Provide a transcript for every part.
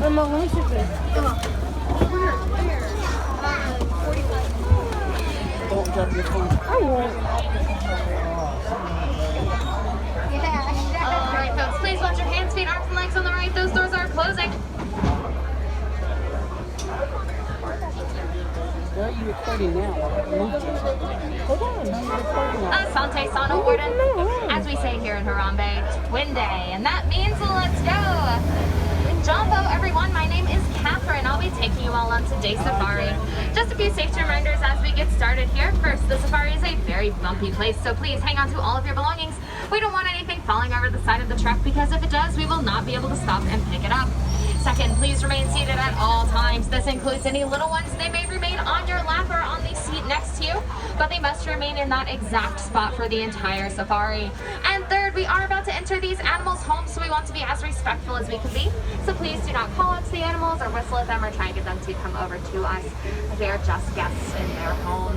Mama, let me see this. Don't drop your phone. I won't. All right, folks, please watch your hands, feet, arms, and legs on the right. Those doors are closing. Where are you recording now? Hold on. I'm recording now. Asante Sana Warden, as we say here in Harambe, Twin Day, and that means let's go. Jumbo, everyone, my name is Catherine. I'll be taking you all on today's safari. Just a few safety reminders as we get started here. First, the safari is a very bumpy place, so please hang on to all of your belongings. We don't want anything falling over the side of the truck because if it does, we will not be able to stop and pick it up. Second, please remain seated at all times. This includes any little ones. They may remain on your lap or on the seat next to you, but they must remain in that exact spot for the entire safari. And third, we are about to enter these animals' homes, so we want to be as respectful as we can be. So please do not call out to the animals or whistle at them or try and get them to come over to us. They are just guests in their home.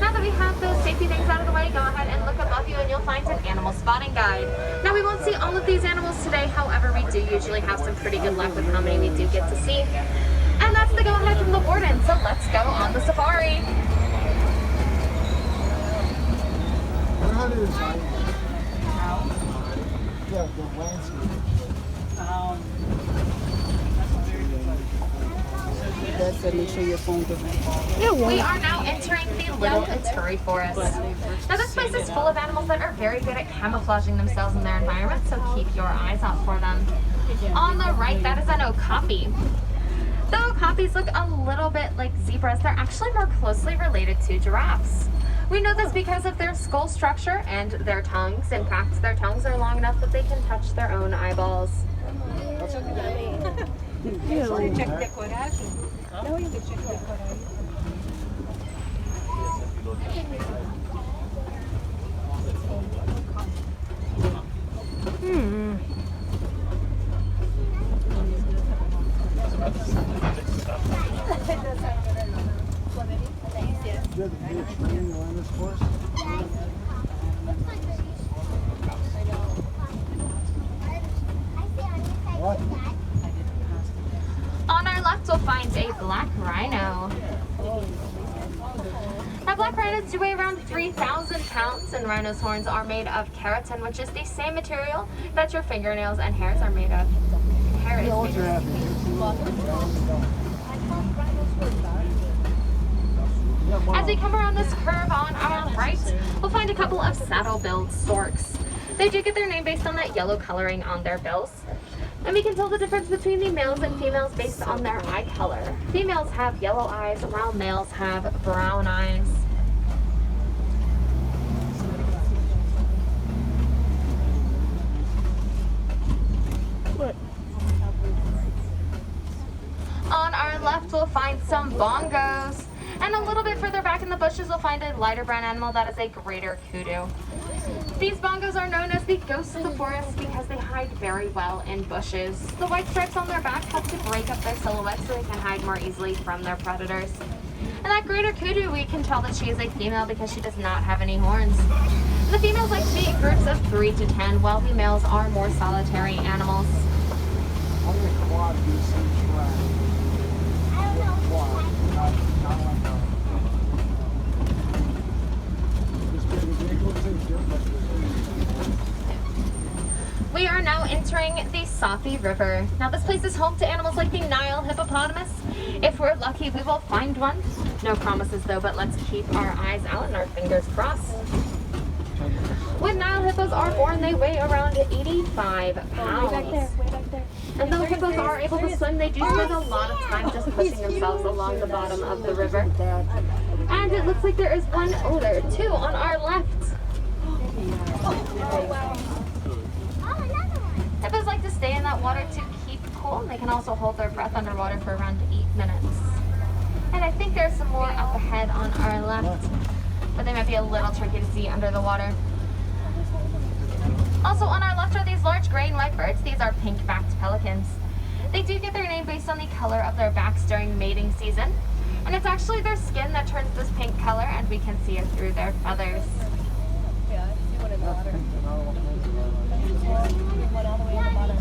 Now that we have those safety things out of the way, go ahead and look above you and you'll find an animal spotting guide. Now we won't see all of these animals today, however we do usually have some pretty good luck with how many we do get to see. And that's the go ahead from the warden, so let's go on the safari. What is yeah, the landscape. Dad said make sure your phone doesn't fall. We are now entering the Little Ituri Forest. Now this place is full of animals that are very good at camouflaging themselves in their environment, so keep your eyes out for them. On the right, that is an okapi. The okapis look a little bit like zebras. They're actually more closely related to giraffes. We know this because of their skull structure and their tongues. In fact, their tongues are long enough that they can touch their own eyeballs. You're the bitch, man. You on this course? What? On our left, we'll find a black rhino. Now, black rhinos do weigh around 3,000 pounds, and rhino's horns are made of keratin, which is the same material that your fingernails and hairs are made of. Hair is made of. As we come around this curve on our right, we'll find a couple of saddle-billed storks. They do get their name based on that yellow coloring on their bills. And we can tell the difference between the males and females based on their eye color. Females have yellow eyes, while males have brown eyes. What? On our left, we'll find some bongos. And a little bit further back in the bushes, we'll find a lighter brown animal that is a greater kudu. These bongos are known as the ghosts of the forest because they hide very well in bushes. The white stripes on their back help to break up their silhouettes so they can hide more easily from their predators. And that greater kudu, we can tell that she is a female because she does not have any horns. The females like to be in groups of 3 to 10, while the males are more solitary animals. I'm gonna quad these things right. Quad. Not like that. We are now entering the Safi River. Now this place is home to animals like the Nile hippopotamus. If we're lucky, we will find one. No promises though, but let's keep our eyes out and our fingers crossed. When Nile hippos are born, they weigh around 85 pounds. Way back there. And though hippos are able to swim, they do spend a lot of time just pushing themselves along the bottom of the river. And it looks like there is one, oh, there are two on our left. Hippos like to stay in that water to keep cool. They can also hold their breath underwater for around 8 minutes. And I think there's some more up ahead on our left, but they might be a little tricky to see under the water. Also on our left are these large gray and white birds. These are pink-backed pelicans. They do get their name based on the color of their backs during mating season. And it's actually their skin that turns this pink color, and we can see it through their feathers. Yeah, I see one in the water. One all the way in the bottom.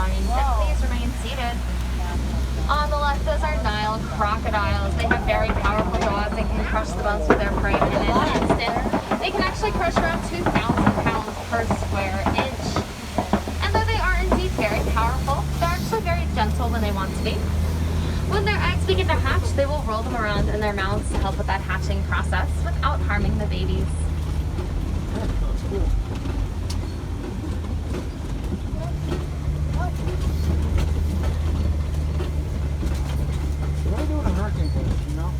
lines, and please remain seated. On the left, those are Nile crocodiles. They have very powerful jaws and can crush the bones of their prey in an instant. They can actually crush around 2,000 pounds per square inch. And though they are indeed very powerful, they're actually very gentle when they want to be. When their eggs begin to hatch, they will roll them around in their mouths to help with that hatching process without harming the babies. What are they doing in hurricane days, you know?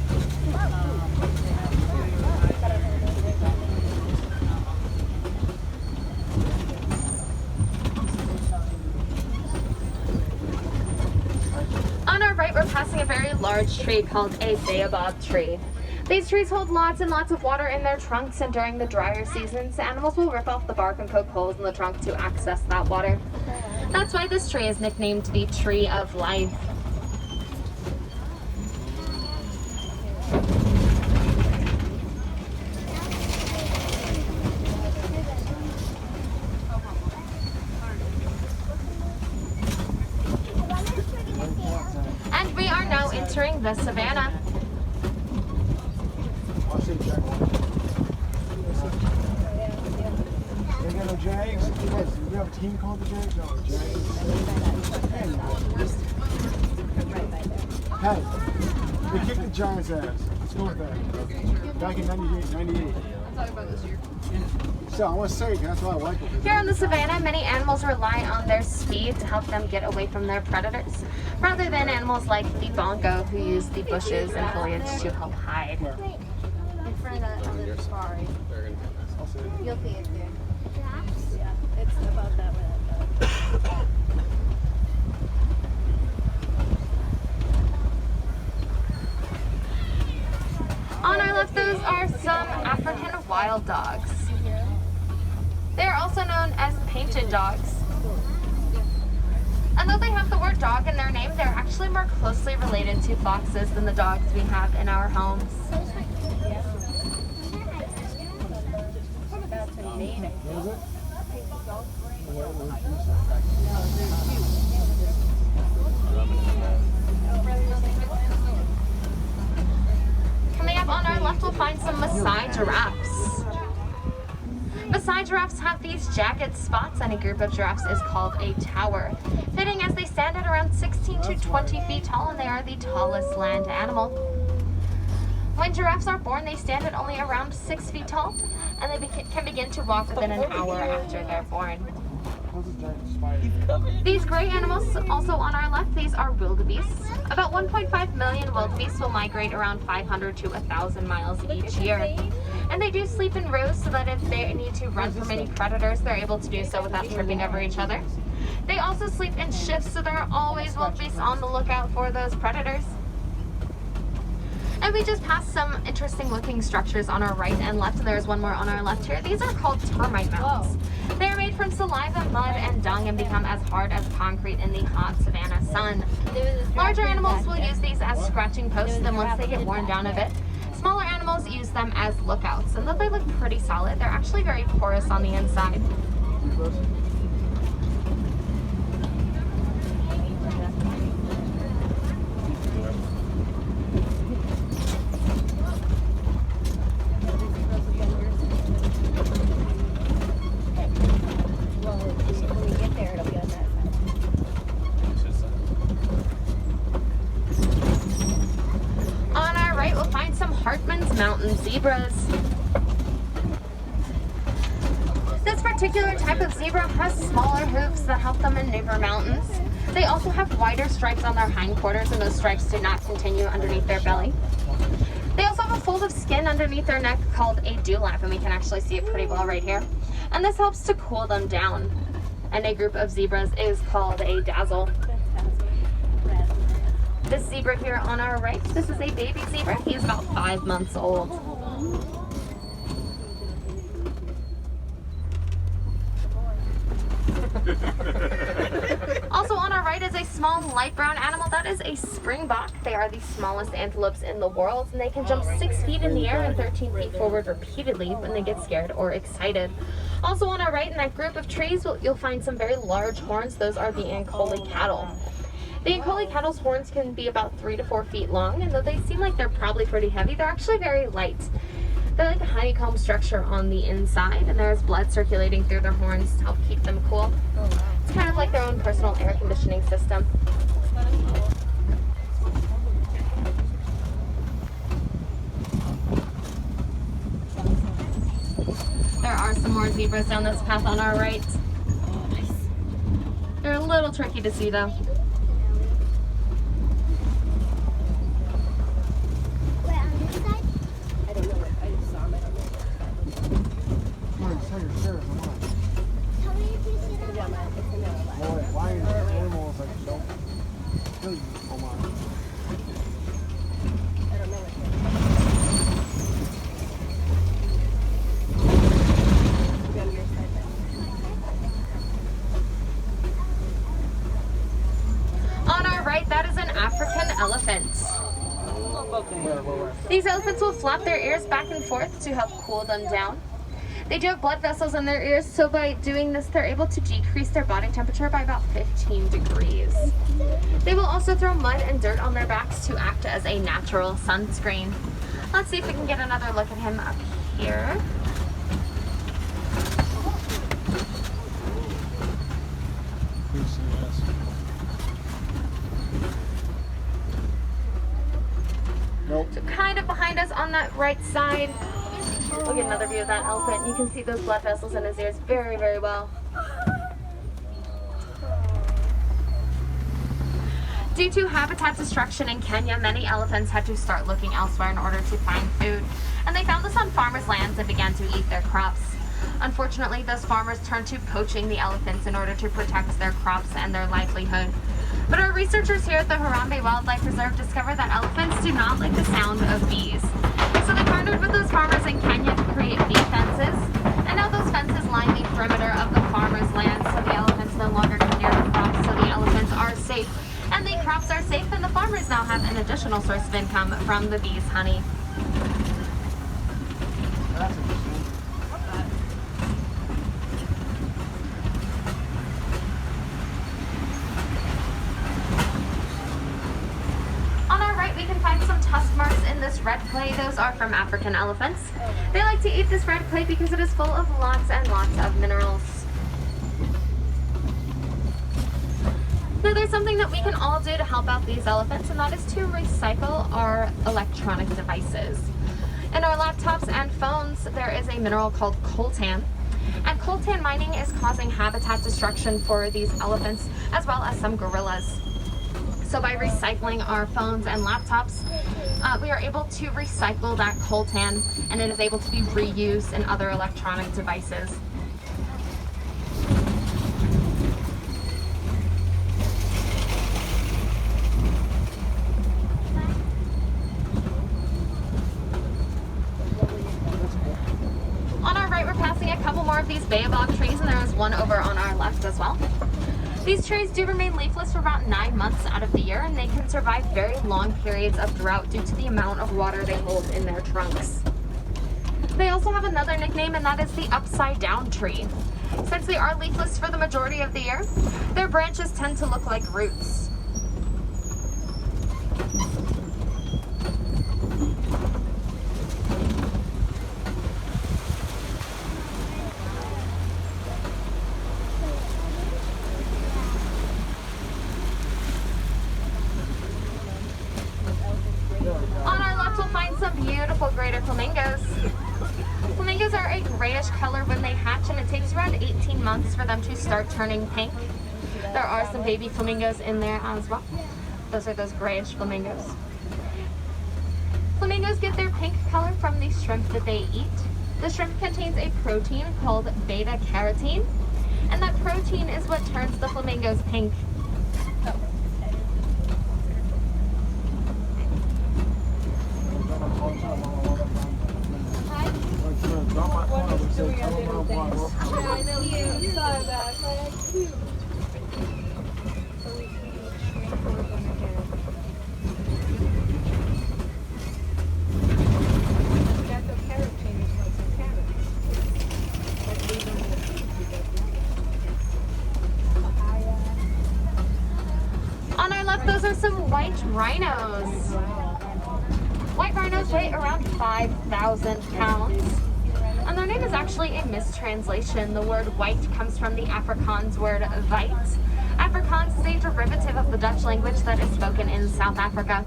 On our right, we're passing a very large tree called a baobab tree. These trees hold lots and lots of water in their trunks, and during the drier seasons, animals will rip off the bark and poke holes in the trunk to access that water. That's why this tree is nicknamed the Tree of Life. And we are now entering the savannah. I'll see Jaguar. They got no Jags? Guys, do we have a team called the Jags? No, Jags. Hey, they kicked the Giants' ass. Let's go with that. Back in 98. So I want to say, that's why I like it. Here in the savannah, many animals rely on their speed to help them get away from their predators, rather than animals like the bongo, who use the bushes and foliage to help hide. In front of the safari. I'll say it. You'll see it there. Yeah, it's about that way. On our left, those are some African wild dogs. They are also known as painted dogs. And though they have the word dog in their name, they're actually more closely related to foxes than the dogs we have in our homes. Coming up on our left, we'll find some Maasai giraffes. Maasai giraffes have these jagged spots, and a group of giraffes is called a tower, fitting as they stand at around 16 to 20 feet tall, and they are the tallest land animal. When giraffes are born, they stand at only around 6 feet tall, and they can begin to walk within an hour after they're born. These gray animals, also on our left, these are wildebeests. About 1.5 million wildebeests will migrate around 500 to 1,000 miles each year. And they do sleep in rows so that if they need to run from any predators, they're able to do so without tripping over each other. They also sleep in shifts, so there are always wildebeests on the lookout for those predators. And we just passed some interesting looking structures on our right and left, and there's one more on our left here. These are called termite mounds. They are made from saliva, mud, and dung and become as hard as concrete in the hot savanna sun. Larger animals will use these as scratching posts, and once they get worn down a bit, smaller animals use them as lookouts. And though they look pretty solid, they're actually very porous on the inside. When we get there, it'll be on that side. On our right, we'll find some Hartmann's mountain zebras. This particular type of zebra has smaller hooves that help them maneuver mountains. They also have wider stripes on their hindquarters, and those stripes do not continue underneath their belly. They also have a fold of skin underneath their neck called a dewlap, and we can actually see it pretty well right here. And this helps to cool them down. And a group of zebras is called a dazzle. This zebra here on our right, this is a baby zebra. He's about 5 months old. Also on our right is a small light brown animal. That is a springbok. They are the smallest antelopes in the world, and they can jump 6 feet in the air and 13 feet forward repeatedly when they get scared or excited. Also on our right in that group of trees, you'll find some very large horns. Those are the Ankole cattle. The Ankole cattle's horns can be about 3 to 4 feet long, and though they seem like they're probably pretty heavy, they're actually very light. They're like a honeycomb structure on the inside, and there's blood circulating through their horns to help keep them cool. It's kind of like their own personal air conditioning system. There are some more zebras down this path on our right. They're a little tricky to see though. Wait, on this side? I don't know. I just saw them. I don't know. Come on, tell your sheriff, come on. How many do you see that? Yeah, man, it's in there. Boy, lions, animals, like, don't kill you. Come on. I don't know what Be on your side then. On our right, that is an African elephant. Where? These elephants will flap their ears back and forth to help cool them down. They do have blood vessels in their ears, so by doing this, they're able to decrease their body temperature by about 15 degrees. They will also throw mud and dirt on their backs to act as a natural sunscreen. Let's see if we can get another look at him up here. Nope. So kind of behind us on that right side, we'll get another view of that elephant. You can see those blood vessels in his ears very, very well. Due to habitat destruction in Kenya, many elephants had to start looking elsewhere in order to find food, and they found this on farmers' lands and began to eat their crops. Unfortunately, those farmers turned to poaching the elephants in order to protect their crops and their livelihood. But our researchers here at the Harambe Wildlife Reserve discovered that elephants do not like the sound of bees. So they partnered with those farmers in Kenya to create bee fences, and now those fences line the perimeter of the farmers' land so the elephants no longer come near the crops, so the elephants are safe. And the crops are safe, and the farmers now have an additional source of income from the bees' honey. That's interesting. On our right, we can find some tusk marks in this red clay. Those are from African elephants. They like to eat this red clay because it is full of lots and lots of minerals. So there's something that we can all do to help out these elephants, and that is to recycle our electronic devices. In our laptops and phones, there is a mineral called coltan. And coltan mining is causing habitat destruction for these elephants, as well as some gorillas. So by recycling our phones and laptops, we are able to recycle that coltan, and it is able to be reused in other electronic devices. On our right, we're passing a couple more of these baobab trees, and there is one over on our left as well. These trees do remain leafless for about 9 months out of the year, and they can survive very long periods of drought due to the amount of water they hold in their trunks. They also have another nickname, and that is the upside down tree. Since they are leafless for the majority of the year, their branches tend to look like roots. On our left, we'll find some beautiful greater flamingos. Flamingos are a grayish color when they hatch, and it takes around 18 months for them to start turning pink. There are some baby flamingos in there as well. Those are those grayish flamingos. Flamingos get their pink color from the shrimp that they eat. The shrimp contains a protein called beta carotene, and that protein is what turns the flamingos pink. those are some white rhinos. White rhinos weigh around 5,000 pounds. And their name is actually a mistranslation. The word white comes from the Afrikaans word weit. Afrikaans is a derivative of the Dutch language that is spoken in South Africa.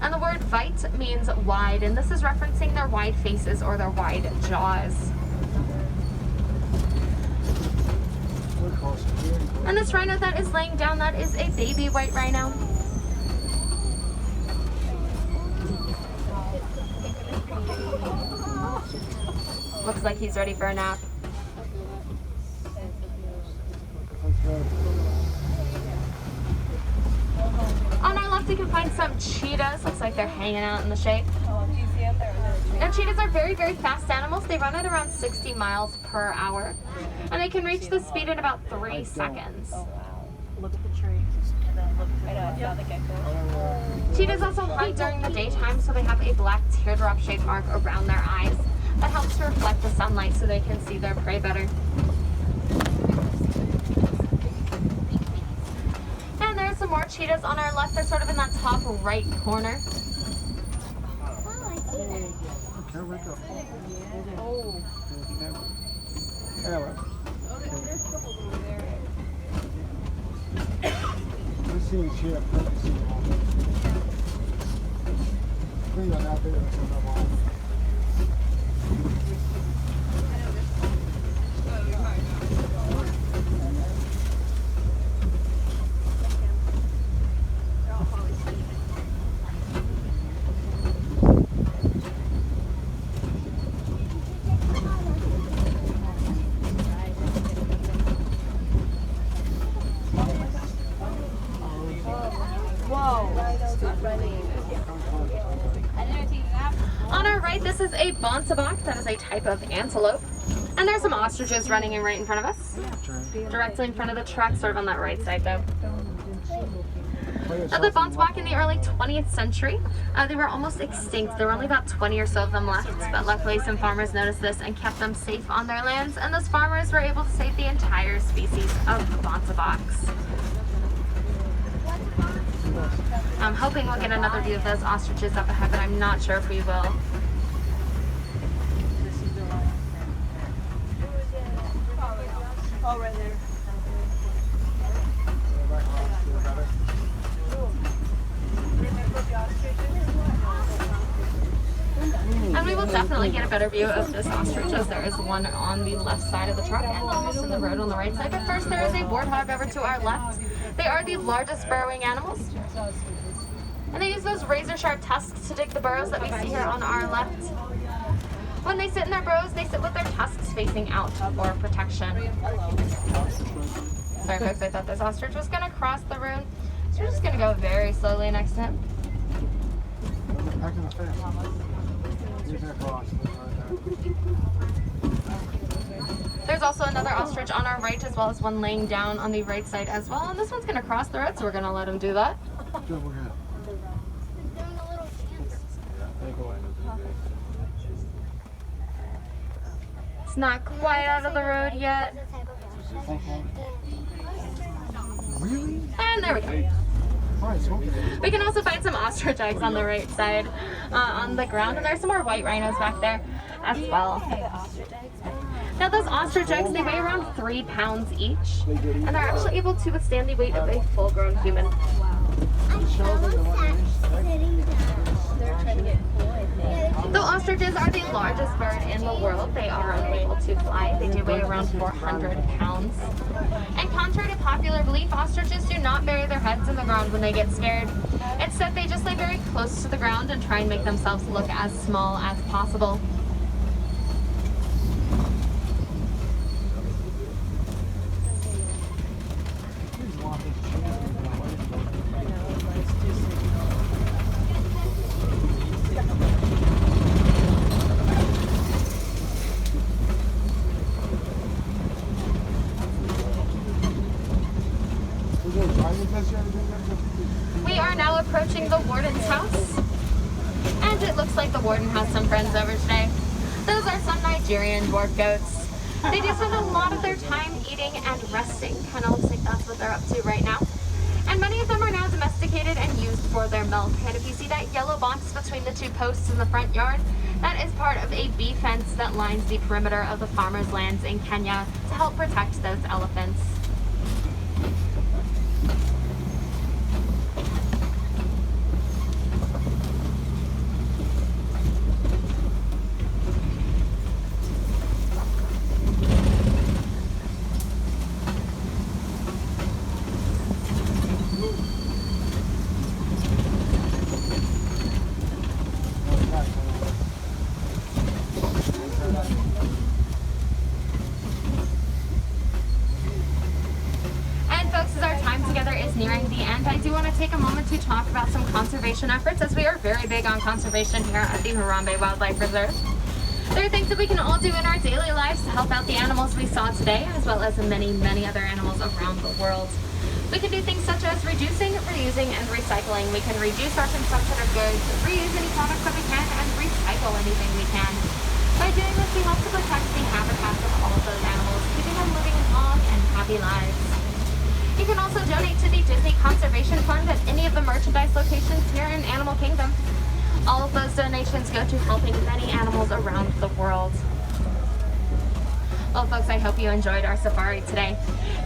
And the word weit means wide, and this is referencing their wide faces or their wide jaws. And this rhino that is laying down, that is a baby white rhino. Looks like he's ready for a nap. On our left, you can find some cheetahs. Looks like they're hanging out in the shade. Do you see them there? And cheetahs are very, very fast animals. They run at around 60 miles per hour. And they can reach the speed in about 3 seconds. Oh, wow. Look at the tree. And then look to the left. I know, I saw the gecko. Cheetahs also hunt during the daytime, so they have a black teardrop-shaped mark around their eyes that helps to reflect the sunlight so they can see their prey better. And there's some more cheetahs on our left. They're sort of in that top right corner. Can't wake up. Oh. Yeah, well. We've seen cheetah plenty of times. We got out there and some of them. On our right, this is a bontebok. That is a type of antelope. And there's some ostriches running in right in front of us. Directly in front of the truck, sort of on that right side though. Now, the bontebok in the early 20th century, they were almost extinct. There were only about 20 or so of them left, but luckily some farmers noticed this and kept them safe on their lands, and those farmers were able to save the entire species of bonteboks. I'm hoping we'll get another view of those ostriches up ahead, but I'm not sure if we will. Oh, right there. And we will definitely get a better view of this ostrich, as there is one on the left side of the truck and almost in the road on the right side. But first, there is a warthog over to our left. They are the largest burrowing animals. And they use those razor-sharp tusks to dig the burrows that we see here on our left. When they sit in their burrows, they sit with their tusks facing out for protection. Sorry folks, I thought this ostrich was going to cross the road. So we're just going to go very slowly next to him. Back in the fence. Here's that cross. There's also another ostrich on our right, as well as one laying down on the right side as well. And this one's going to cross the road, so we're going to let him do that. Good, we're good. Doing a little dance. Take away. It's not quite out of the road yet. Really? And there we go. Alright, so okay. We can also find some ostrich eggs on the right side on the ground, and there's some more white rhinos back there as well. Now those ostrich eggs, they weigh around 3 pounds each, and they're actually able to withstand the weight of a full-grown human. I'm so sad sitting down. They're trying to get cool, I think. Though ostriches are the largest bird in the world, they are unable to fly. They do weigh around 400 pounds. And contrary to popular belief, ostriches do not bury their heads in the ground when they get scared. Instead, they just lay very close to the ground and try and make themselves look as small as possible. We are now approaching the warden's house, and it looks like the warden has some friends over today. Those are some Nigerian dwarf goats. They do spend a lot of their time eating and resting. Kind of looks like that's what they're up to right now. And many of them are now domesticated milk. And if you see that yellow box between the two posts in the front yard, that is part of a bee fence that lines the perimeter of the farmers' lands in Kenya to help protect those elephants. Nearing the end, I do want to take a moment to talk about some conservation efforts, as we are very big on conservation here at the Harambe Wildlife Reserve. There are things that we can all do in our daily lives to help out the animals we saw today, as well as many, many other animals around the world. We can do things such as reducing, reusing, and recycling. We can reduce our consumption of goods, reuse any products that we can, and recycle anything we can. By doing this, we help to protect the habitats of all of those animals, keeping them living long and happy lives. You can also donate to the Disney Conservation Fund at any of the merchandise locations here in Animal Kingdom. All of those donations go to helping many animals around the world. Well, folks, I hope you enjoyed our safari today.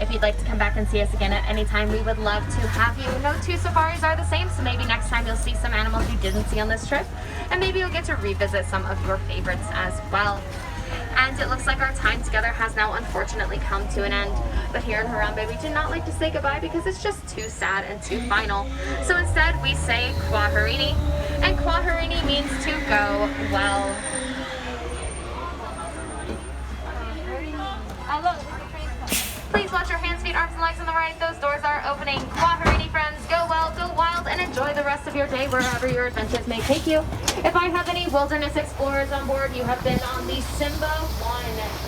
If you'd like to come back and see us again at any time, we would love to have you. No two safaris are the same, so maybe next time you'll see some animals you didn't see on this trip, and maybe you'll get to revisit some of your favorites as well. And it looks like our time together has now unfortunately come to an end. But here in Harambe, we do not like to say goodbye because it's just too sad and too final. So instead, we say Kwaherini, and Kwaherini means to go well. Please watch your hands, feet, arms, and legs on the right. Those doors are opening. Kwaherini, friends. Go well, go wild, and enjoy the rest of your day wherever your adventures may take you. If I have any wilderness explorers on board, you have been on the Simba 1.